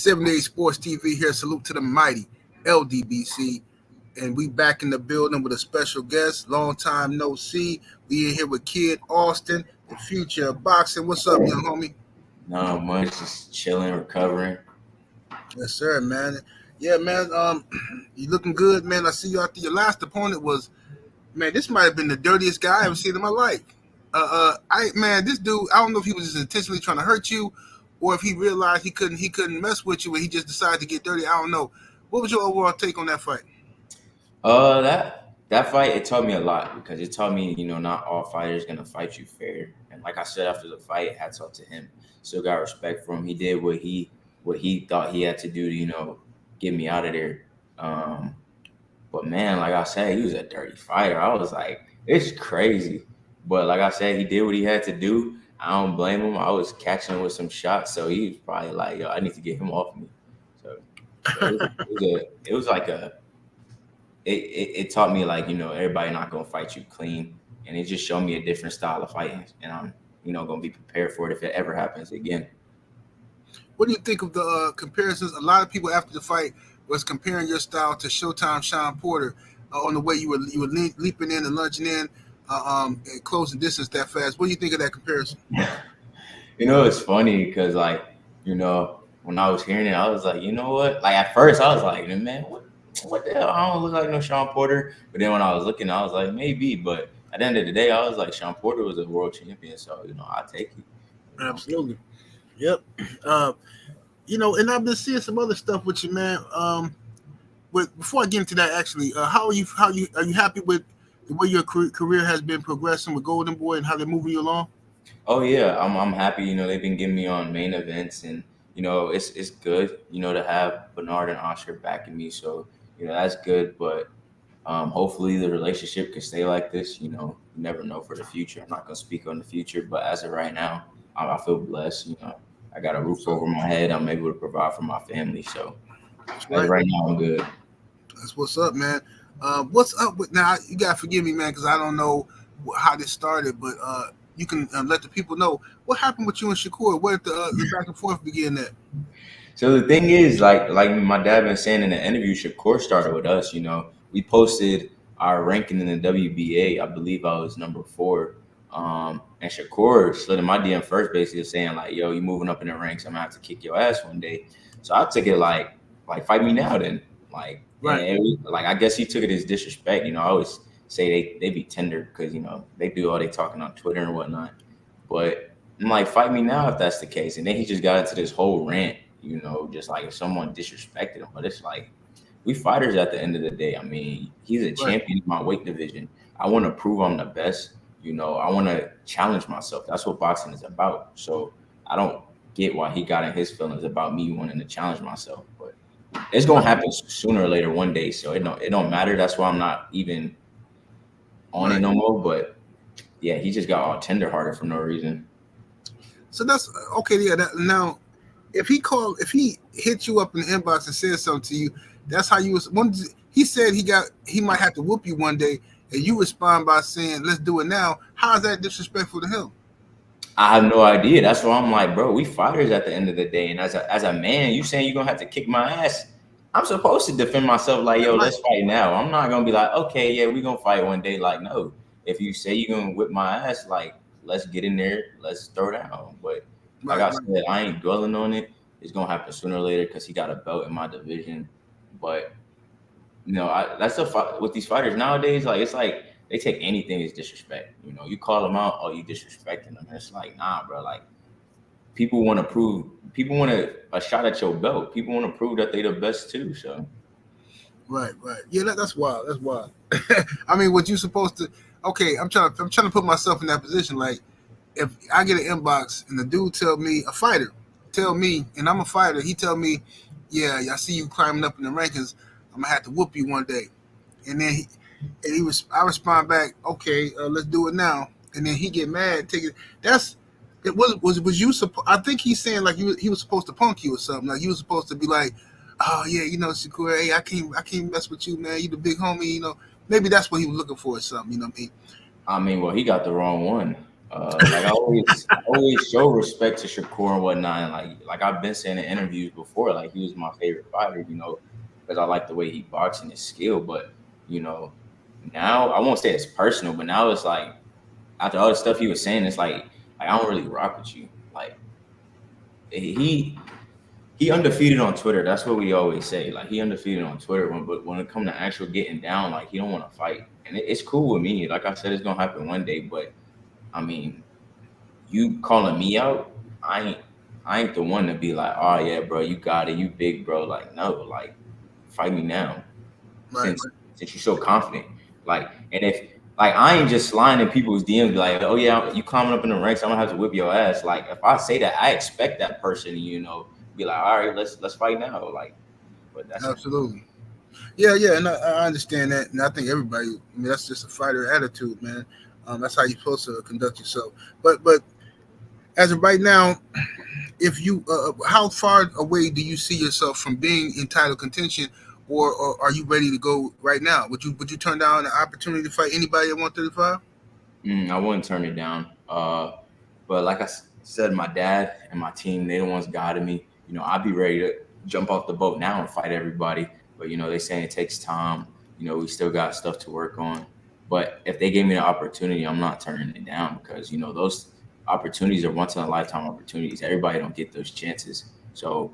78 Sports TV here. Salute to the mighty ldbc, and we back in the building with a special guest. Long time no see. We in here with Kid Austin, the future of boxing. What's up, young homie? Not much, just chilling, recovering. Yes, sir, man. Yeah, man. You looking good, man. I see you out there. Your last opponent was, man. This might have been the dirtiest guy I ever seen in my life. This dude. I don't know if he was just intentionally trying to hurt you, or if he realized he couldn't mess with you, and he just decided to get dirty. I don't know. What was your overall take on that fight? That fight, it taught me a lot because it taught me, not all fighters gonna fight you fair. And like I said after the fight, hats off to him. Still got respect for him. He did what he thought he had to do to, get me out of there. But man, like I said, he was a dirty fighter. I was like, it's crazy. But like I said, he did what he had to do. I don't blame him. I was catching him with some shots, so he was probably like, yo, I need to get him off me. So it was like it taught me, like, everybody not gonna fight you clean, and it just showed me a different style of fighting, and I'm gonna be prepared for it if it ever happens again. What do you think of the comparisons? A lot of people after the fight was comparing your style to Showtime Sean Porter on the way you were leaping in and lunging in, and closing distance that fast. What do you think of that comparison? It's funny because, like, when I was hearing it, I was like, you know what? Like, at first, I was like, man, what the hell? I don't look like no Sean Porter. But then when I was looking, I was like, maybe. But at the end of the day, I was like, Sean Porter was a world champion, so I take it. Absolutely. Yep. And I've been seeing some other stuff with you, man. Before I get into that, actually, are you happy with the way your career has been progressing with Golden Boy and how they're moving you along? Oh yeah, I'm happy. They've been getting me on main events, and it's good. To have Bernard and Oscar backing me, so that's good. But hopefully the relationship can stay like this. You never know for the future. I'm not gonna speak on the future, but as of right now, I feel blessed. I got a roof over my head. I'm able to provide for my family. So as of right now, I'm good. That's what's up, man. What's up with now? You gotta forgive me, man, because I don't know how this started, but you can let the people know what happened with you and Shakur. Where did the back and forth begin at? So the thing is, like my dad been saying in the interview, Shakur started with us. We posted our ranking in the WBA. I believe I was number 4. And Shakur slid in my DM first, basically saying like, "Yo, you moving up in the ranks. I'm gonna have to kick your ass one day." So I took it like fight me now, then. Like, right. Like, I guess he took it as disrespect. I always say they be tender because they do all they talking on Twitter and whatnot. But I'm like, fight me now if that's the case. And then he just got into this whole rant, just like if someone disrespected him. But it's like, we fighters at the end of the day. I mean, he's a champion in my weight division. I want to prove I'm the best. I want to challenge myself. That's what boxing is about. So I don't get why he got in his feelings about me wanting to challenge myself. But it's gonna happen sooner or later one day. So it don't matter. That's why I'm not even on it no more. But yeah, he just got all tenderhearted for no reason. So that's okay. Yeah. Now, if he hit you up in the inbox and said something to you, that's how you was. He said he might have to whoop you one day, and you respond by saying, "Let's do it now." How is that disrespectful to him? I have no idea. That's why I'm like, bro, we fighters at the end of the day. And as a man, you saying you're gonna have to kick my ass. I'm supposed to defend myself like, yo, let's fight now. I'm not gonna be like, okay, yeah, we're gonna fight one day. Like, no. If you say you're gonna whip my ass, like, let's get in there, let's throw down. But like I said, I ain't dwelling on it. It's gonna happen sooner or later because he got a belt in my division. But that's the fight with these fighters nowadays. Like, it's like they take anything as disrespect. You call them out, oh, you disrespecting them. And it's like, nah, bro. Like, people want a shot at your belt. People want to prove that they the best too. So, right. Yeah, that's wild. That's wild. I mean, what you supposed to? Okay, I'm trying to put myself in that position. Like, if I get an inbox and the dude a fighter tell me, and I'm a fighter, he tell me, yeah, I see you climbing up in the rankings. I'm gonna have to whoop you one day, and then I respond back, okay, let's do it now, and then he get mad, take it. Was you? I think he's saying like he was supposed to punk you or something. Like, he was supposed to be like, oh yeah, Shakur, hey, I can't mess with you, man. You the big homie, Maybe that's what he was looking for or something. You know what I mean? I mean, well, he got the wrong one. Like I always show respect to Shakur and whatnot. And like I've been saying in interviews before, like he was my favorite fighter, because I like the way he boxed and his skill. But you know, now I won't say it's personal, but now it's like after all the stuff he was saying, it's like I don't really rock with you. Like he undefeated on Twitter. That's what we always say. Like he undefeated on Twitter, but when it comes to actual getting down, like he don't want to fight, and it's cool with me. Like I said, it's gonna happen one day. But I mean, you calling me out, I ain't the one to be like, oh yeah, bro, you got it, you big bro. Like no, like fight me now, Right. since you're so confident. Like, and if like I ain't just sliding in people's DMs like, oh yeah, you climbing up in the ranks, I'm gonna have to whip your ass. Like if I say that, I expect that person, be like, all right, let's fight now. Like, but that's Absolutely. Yeah, and I understand that, and I think everybody. I mean, that's just a fighter attitude, man. That's how you're supposed to conduct yourself. But as of right now, if you, how far away do you see yourself from being in title contention, or are you ready to go right now? Would you turn down the opportunity to fight anybody at 135? I wouldn't turn it down. But like I said, my dad and my team, they the ones guiding me. I'd be ready to jump off the boat now and fight everybody. But they saying it takes time. We still got stuff to work on. But if they gave me the opportunity, I'm not turning it down because those opportunities are once in a lifetime opportunities. Everybody don't get those chances. So,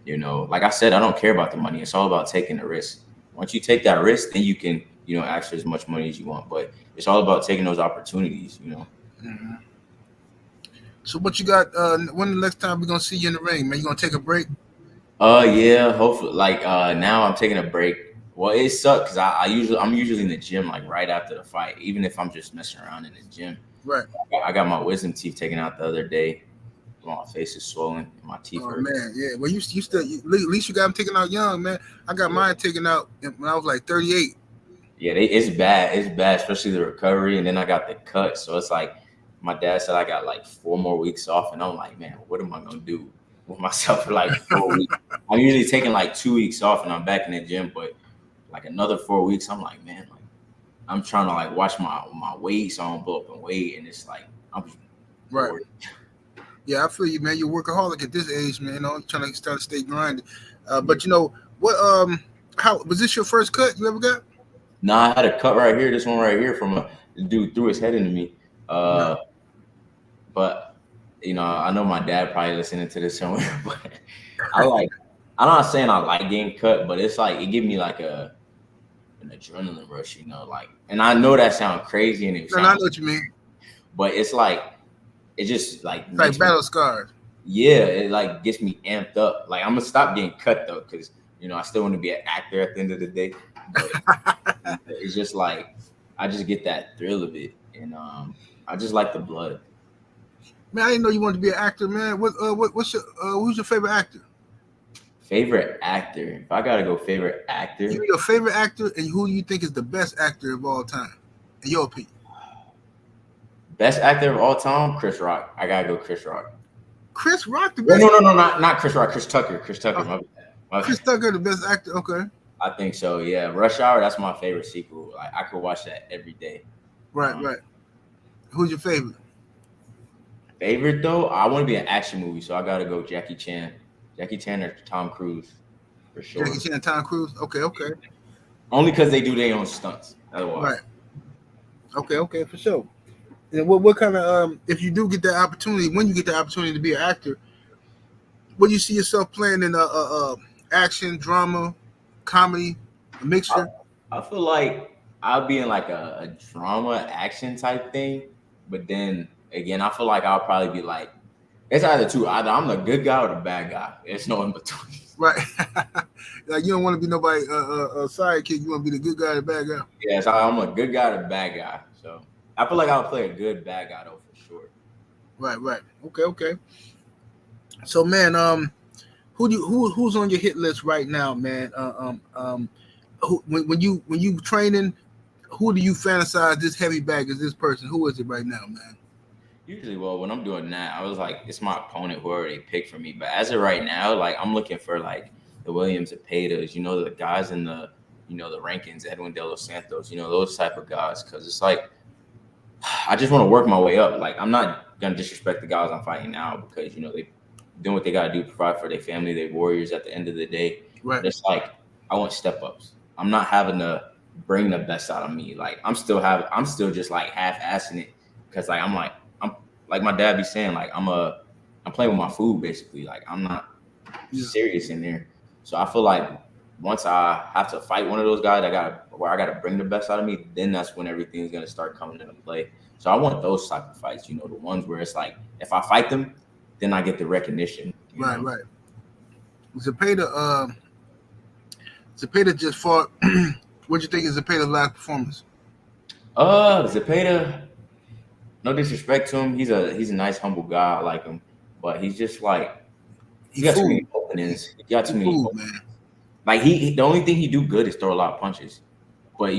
like I said, I don't care about the money. It's all about taking the risk. Once you take that risk, then you can, ask for as much money as you want. But it's all about taking those opportunities. Hmm. So what you got? When the next time we gonna see you in the ring, man? You gonna take a break? Yeah, hopefully. Like now I'm taking a break. Well, it sucks because I'm usually in the gym like right after the fight, even if I'm just messing around in the gym. Right. I got my wisdom teeth taken out the other day. My face is swollen and my teeth Oh hurt. man, yeah. Well, you still at least you got them taken out young, man. I got mine taken out when I was like 38. Yeah, it's bad. It's bad, especially the recovery. And then I got the cut. So it's like my dad said I got like 4 more weeks off. And I'm like, man, what am I going to do with myself for like 4 weeks? I'm usually taking like 2 weeks off and I'm back in the gym. But like another 4 weeks, I'm like, man, like I'm trying to like watch my weight so I don't blow up in weight. And it's like, I'm Right. bored. Yeah, I feel you, man. You're a workaholic at this age, man. Trying to stay grinding. But what? How was this your first cut you ever got? Nah, I had a cut right here. This one right here from a dude threw his head into me. No. But I know my dad probably listening to this somewhere. But I like. I'm not saying I like getting cut, but it's like it gives me like an adrenaline rush, like. And I know that sounds crazy and it No, I sounds, know what you mean. but it's like it just like It's like makes me. battle scars. Yeah, it like gets me amped up. Like I'm gonna stop getting cut though, because I still want to be an actor at the end of the day. But it's just like I just get that thrill of it, and I just like the blood. Man, I didn't know you wanted to be an actor, man. What's your who's your favorite actor? Favorite actor? If I gotta go, favorite Give actor. me your favorite actor and who do you think is the best actor of all time, in your opinion. Best actor of all time, Chris Rock. I gotta go, Chris Rock. Chris Rock, the No, best. no, no, no, not Chris Rock. Chris Tucker. Chris Tucker. Uh, My bad. My Chris bad. Tucker, the best actor. Okay. I think so. Yeah, Rush Hour. That's my favorite sequel. Like I could watch that every day. Right, Um, right. Who's your favorite? Favorite though, I want to be an action movie, so I gotta go Jackie Chan. Jackie Chan or Tom Cruise for Jackie sure. Chan, Tom Cruise. Okay. Only because they do their own stunts. Otherwise, Right. Okay, for sure. And what kind of if you do get that opportunity, when you get the opportunity to be an actor, what do you see yourself playing in action, drama, comedy, a I, mixture? I feel like I'll be in like a drama action type thing, but then again, I feel like I'll probably be like it's either two. Either I'm the good guy or the bad guy. It's no in between. Right. Like you don't want to be nobody a sidekick. You want to be the good guy, the bad guy. Yeah, so I'm a good guy or the bad guy. So I feel like I'll play a good bad guy though for sure. Right. Okay. So man, who's on your hit list right now, man? When you training, who do you fantasize this heavy bag is this person? Who is it right now, man? Usually, well, when I'm doing that, I was like, it's my opponent who already picked for me. But as of right now, like I'm looking for like the Williams Zepedas, the guys in the, the rankings, Edwin De Los Santos, those type of guys. Because it's like I just want to work my way up. Like, I'm not gonna disrespect the guys I'm fighting now because they doing what they gotta do, provide for their family, their warriors at the end of the day. Right. But it's like I want step ups. I'm not having to bring the best out of me. Like I'm still just like half assing it because like I'm like my dad be saying, like I'm playing with my food basically. Like I'm not serious in there. So I feel like once I have to fight one of those guys, where I gotta bring the best out of me, then that's when everything's gonna start coming into play. So I want those type of fights, the ones where it's like if I fight them, then I get the recognition. Right, right. Zepeda, Zepeda just fought. What do you think is Zepeda's last performance? Zepeda, no disrespect to him, he's a nice, humble guy. I like him, but he's just like he got too many openings. He got too many openings. Man. Like the only thing he do good is throw a lot of punches, but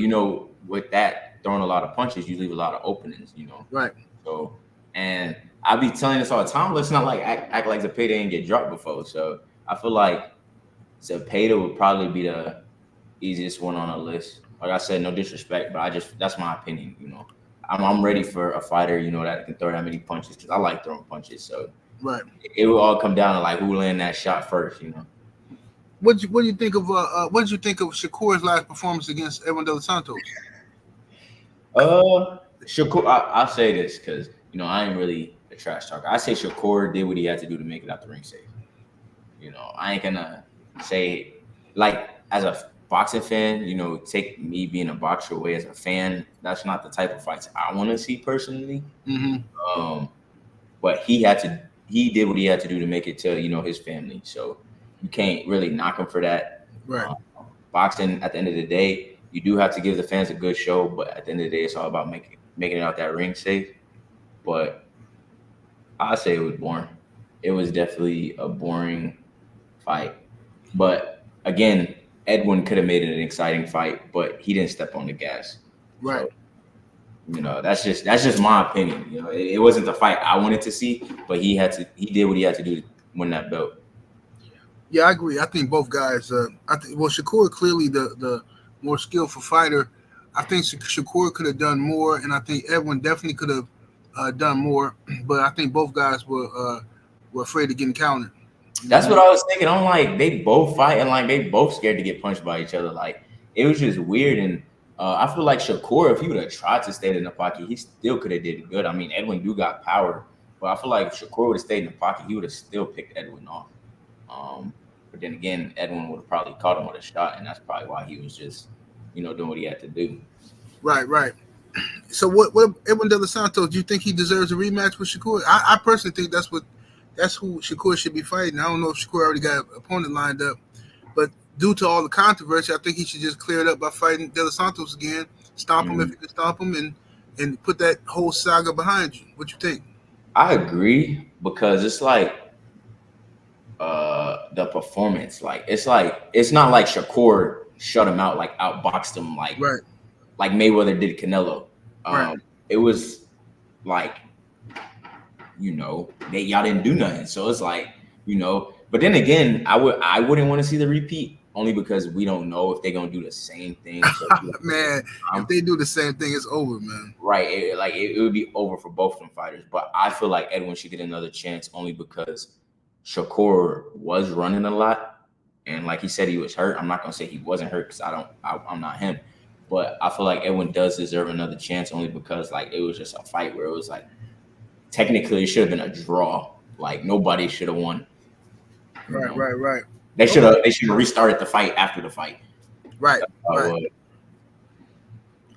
with that throwing a lot of punches, you leave a lot of openings. Right. So, and I be telling this all the time. Let's not like act like Zepeda didn't get dropped before. So I feel like Zepeda would probably be the easiest one on the list. Like I said, no disrespect, but that's my opinion. I'm ready for a fighter, that can throw that many punches because I like throwing punches. So right, it will all come down to like who land that shot first. What do you think of Shakur's last performance against Edwin De Los Santos? Shakur, I'll say this because I ain't really a trash talker. I say Shakur did what he had to do to make it out the ring safe. I ain't gonna say like as a boxing fan, take me being a boxer away as a fan. That's not the type of fights I want to see personally. Mm-hmm. But he did what he had to do to make it to his family. So you can't really knock him for that. Right. Boxing at the end of the day, you do have to give the fans a good show, but at the end of the day, it's all about making it out that ring safe. But I say it was boring. It was definitely a boring fight. But again, Edwin could have made it an exciting fight, but he didn't step on the gas. Right. So, that's just my opinion. It wasn't the fight I wanted to see, but he did what he had to do to win that belt. Yeah, I agree. I think both guys. Shakur clearly the more skillful fighter. I think Shakur could have done more, and I think Edwin definitely could have done more. But I think both guys were afraid of getting countered. That's what I was thinking. I'm like, they both fight and like they both scared to get punched by each other. Like it was just weird. And I feel like Shakur, if he would have tried to stay in the pocket, he still could have did good. I mean, Edwin do got power, but I feel like if Shakur would have stayed in the pocket, he would have still picked Edwin off. But then again, Edwin would have probably caught him with a shot, and that's probably why he was just, doing what he had to do. Right, right. So what Edwin De Los Santos, do you think he deserves a rematch with Shakur? I personally think that's who Shakur should be fighting. I don't know if Shakur already got an opponent lined up, but due to all the controversy, I think he should just clear it up by fighting De Los Santos again, stomp him if he can stomp him, and put that whole saga behind you. What you think? I agree because it's like the performance, like it's not like Shakur shut him out, like outboxed him, like right. like Mayweather did Canelo. Right. It was like y'all didn't do nothing, so it's like But then again, I wouldn't want to see the repeat only because we don't know if they're gonna do the same thing. So, man, if they do the same thing, it's over, man. Right? It would be over for both of them fighters. But I feel like Edwin should get another chance only because Shakur was running a lot, and like he said, he was hurt. I'm not gonna say he wasn't hurt because I'm not him. But I feel like Edwin does deserve another chance only because like it was just a fight where it was like technically it should have been a draw. Like nobody should have won. Right. They should have restarted the fight after the fight. Right.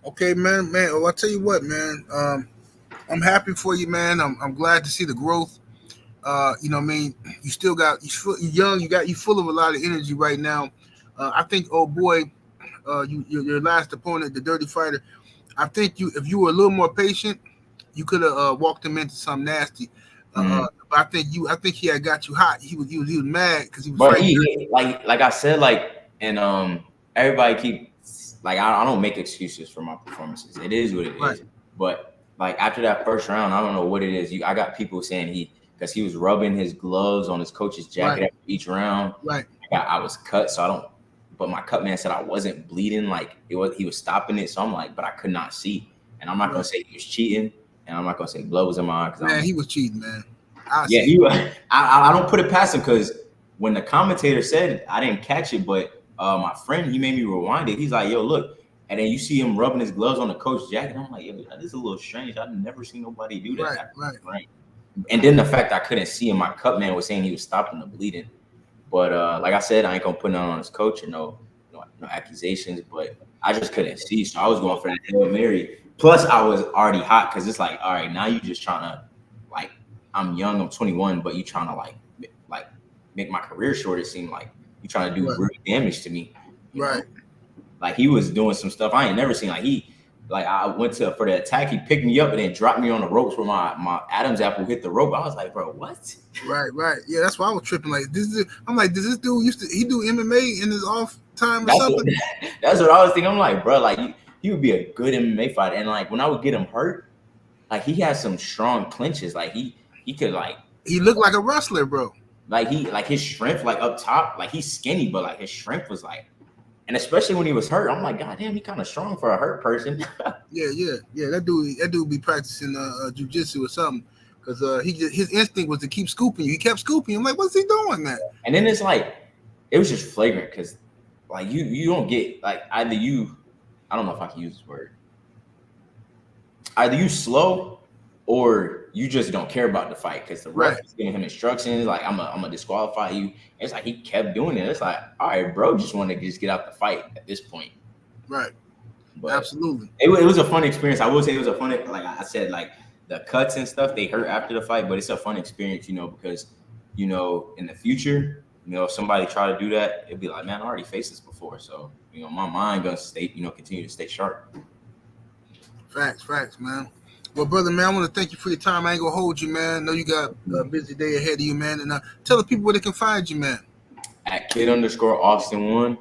Okay, man. Well, I'll tell you what, man. I'm happy for you, man. I'm glad to see the growth. You still got you're young. You full of a lot of energy right now. I think, oh boy, your last opponent, the Dirty Fighter. I think if you were a little more patient, you could have walked him into something nasty. But I think he had got you hot. He was mad because he was. But like I said, and everybody keep I don't make excuses for my performances. It is what it is. But like after that first round, I don't know what it is. I got people saying because he was rubbing his gloves on his coach's jacket after each round. Right. I was cut, so I don't. But my cut man said I wasn't bleeding. Like he was stopping it. So I'm like, but I could not see. And I'm not gonna say he was cheating, and I'm not gonna say blood was in my eye because Man, he was cheating, man. yeah, he was. I don't put it past him because when the commentator said it, I didn't catch it, but my friend he made me rewind it. He's like, "Yo, look," and then you see him rubbing his gloves on the coach's jacket. I'm like, "Yo, this is a little strange. I've never seen nobody do that." Right. And then the fact I couldn't see him, my cut man was saying he was stopping the bleeding. But like I said, I ain't gonna put none on his coach or no accusations. But I just couldn't see, so I was going for that Hail Mary. Plus, I was already hot because it's like, all right, now you just trying to like, I'm young, I'm 21, but you trying to like make my career short. It seemed like you trying to do real damage to me. You know? Like he was doing some stuff I ain't never seen. Like I went for the attack, he picked me up and then dropped me on the ropes where my Adam's apple hit the rope. I was like, bro, what? Right. Yeah, that's why I was tripping. Like I'm like, does this dude he do MMA in his off time or something? That's what I was thinking. I'm like, bro, like he would be a good MMA fighter. And like when I would get him hurt, like he had some strong clinches. Like he could like he looked like a wrestler, bro. Like his strength, like up top, like he's skinny, but like his strength was like, and especially when he was hurt, I'm like, God damn, he kind of strong for a hurt person. Yeah. That dude be practicing jujitsu or something, because his instinct was to keep scooping you. He kept scooping you. I'm like, what's he doing, man? And then it's like, it was just flagrant because, like you don't get like either you, I don't know if I can use this word, either you slow or you just don't care about the fight because the ref is giving him instructions like I'm gonna disqualify you. It's like he kept doing it. It's like, all right, bro, just want to just get out the fight at this point. Right. But absolutely. It was a fun experience. I will say it was a fun, like I said, like the cuts and stuff, they hurt after the fight, but it's a fun experience, because, in the future, if somebody try to do that, it'd be like, man, I already faced this before. So, my mind gonna stay, continue to stay sharp. Facts, man. Well, brother, man, I want to thank you for your time. I ain't gonna hold you, man. I know you got a busy day ahead of you, man. And tell the people where they can find you, man. At kid_Austin1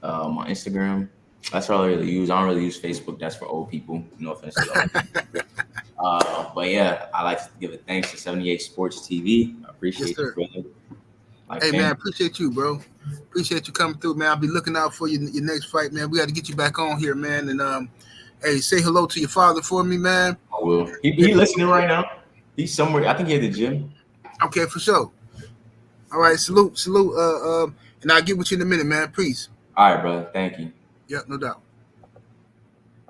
on Instagram. That's all I really use. I don't really use Facebook. That's for old people. No offense to those. But yeah, I like to give a thanks to 78 Sports TV. I appreciate you, brother. Hey, man, I appreciate you, bro. Appreciate you coming through, man. I'll be looking out for your next fight, man. We got to get you back on here, man. And hey, say hello to your father for me, man. I will. He listening right now. He's somewhere. I think he's at the gym. Okay, for sure. All right, salute. And I'll get with you in a minute, man. Peace. All right, brother. Thank you. Yep, no doubt.